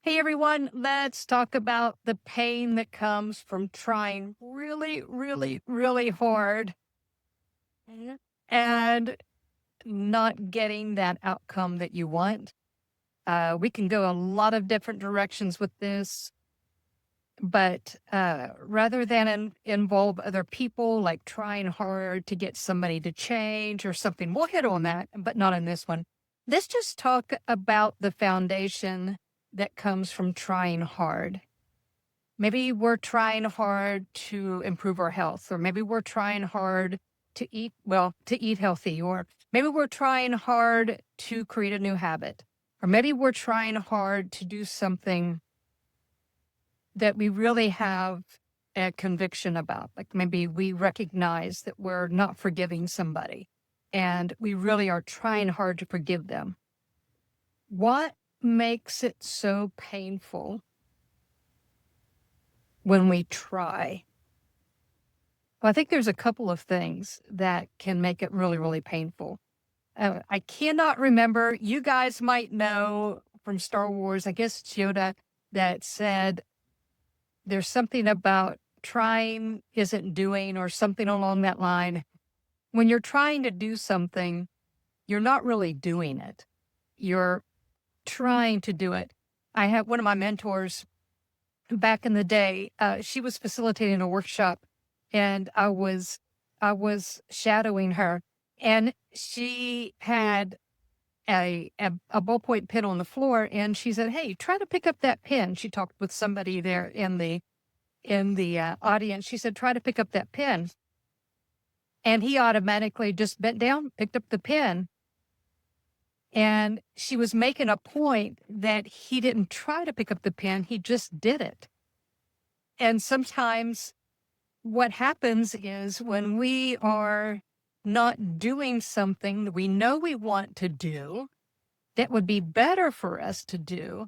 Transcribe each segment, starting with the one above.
Hey everyone, let's talk about the pain that comes from trying really, really, really hard and not getting that outcome that you want. We can go a lot of different directions with this, but rather than involve other people, like trying hard to get somebody to change or something, we'll hit on that, but not in this one. Let's just talk about the foundation that comes from trying hard. Maybe we're trying hard to improve our health, or maybe we're trying hard to eat, well, to eat healthy, or maybe we're trying hard to create a new habit, or maybe we're trying hard to do something that we really have a conviction about. Like maybe we recognize that we're not forgiving somebody and we really are trying hard to forgive them. What makes it so painful when we try? Well, I think there's a couple of things that can make it really, really painful. I cannot remember. You guys might know from Star Wars, I guess it's Yoda, that said there's something about trying isn't doing or something along that line. When you're trying to do something, you're not really doing it. You're trying to do it. I had one of my mentors back in the day. She was facilitating a workshop and I was shadowing her, and she had a ballpoint pen on the floor, and she said, "Hey, try to pick up that pen." She talked with somebody there in the audience. She said, "Try to pick up that pen," and he automatically just bent down, picked up the pen, and she was making a point that he didn't try to pick up the pen; he just did it. And sometimes what happens is when we are not doing something that we know we want to do, that would be better for us to do,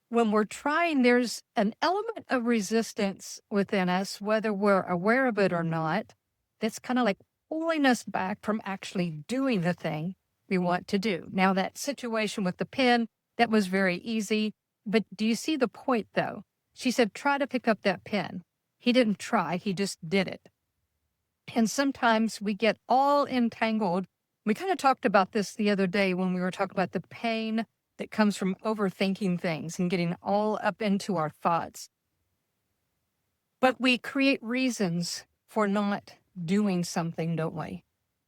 when we're trying, there's an element of resistance within us, whether we're aware of it or not, that's kind of like pulling us back from actually doing the thing we want to do. Now, that situation with the pen, that was very easy. But do you see the point, though? She said, try to pick up that pen. He didn't try, he just did it. And sometimes we get all entangled. We kind of talked about this the other day when we were talking about the pain that comes from overthinking things and getting all up into our thoughts. But we create reasons for not doing something, don't we?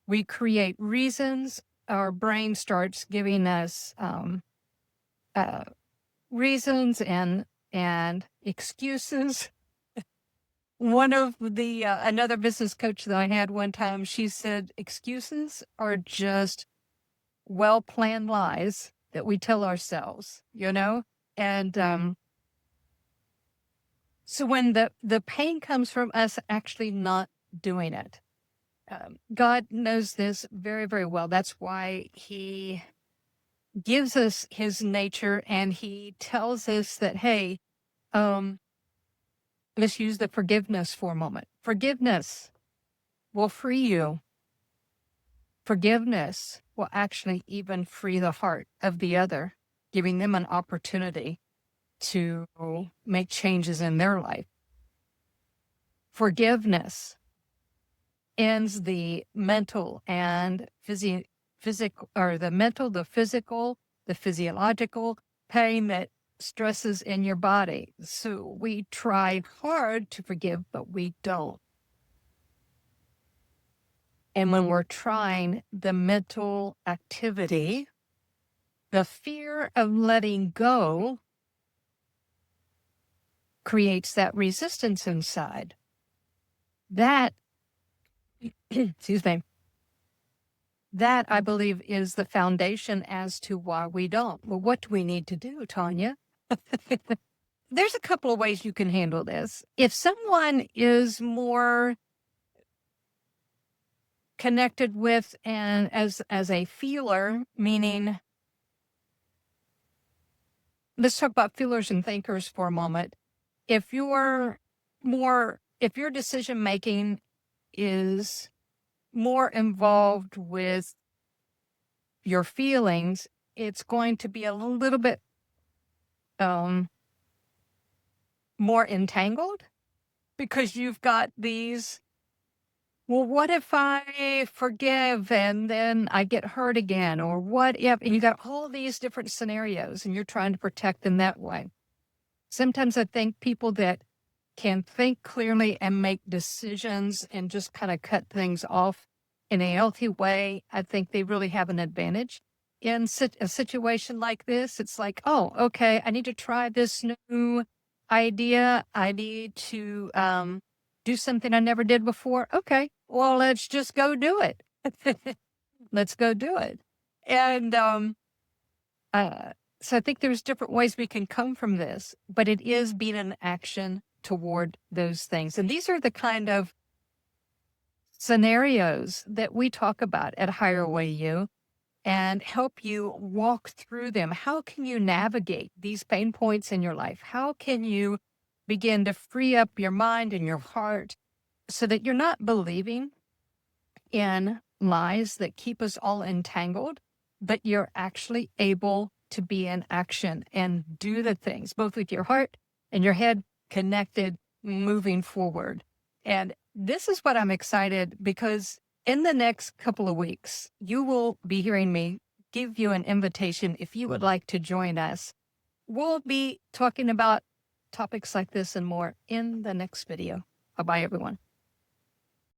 We create reasons. Our brain starts giving us uh, reasons and excuses. One of the another business coach that I had one time, she said excuses are just well-planned lies that we tell ourselves, you know? And so when the pain comes from us actually not doing it, God knows this very, very well. That's why he gives us his nature, and he tells us that, hey, um, let's use the forgiveness for a moment. Forgiveness will free you. Forgiveness will actually even free the heart of the other, giving them an opportunity to make changes in their life. Forgiveness ends the mental and physical, or the mental, the physical, the physiological pain that stresses in your body. So we try hard to forgive, but we don't. And when we're trying the mental activity, the fear of letting go creates that resistance inside. That, excuse me, that I believe is the foundation as to why we don't. Well, what do we need to do, Tonya? There's a couple of ways you can handle this. If someone is more connected with and as a feeler, meaning, let's talk about feelers and thinkers for a moment. If your decision making is more involved with your feelings, it's going to be a little bit um, more entangled because you've got these, well, what if I forgive and then I get hurt again? Or what if, and you got all these different scenarios and you're trying to protect them that way. Sometimes I think people that can think clearly and make decisions and just kind of cut things off in a healthy way, I think they really have an advantage. In a situation like this, it's like, oh, okay, I need to try this new idea. I need to do something I never did before. Okay, well, let's just go do it. Let's go do it. And uh, so I think there's different ways we can come from this, but it is being an action toward those things. And these are the kind of scenarios that we talk about at HigherWayU and help you walk through them. How can you navigate these pain points in your life? How can you begin to free up your mind and your heart so that you're not believing in lies that keep us all entangled, but you're actually able to be in action and do the things, both with your heart and your head connected, moving forward. And this is what I'm excited because in the next couple of weeks, you will be hearing me give you an invitation if you would like to join us. We'll be talking about topics like this and more in the next video. Bye-bye, everyone.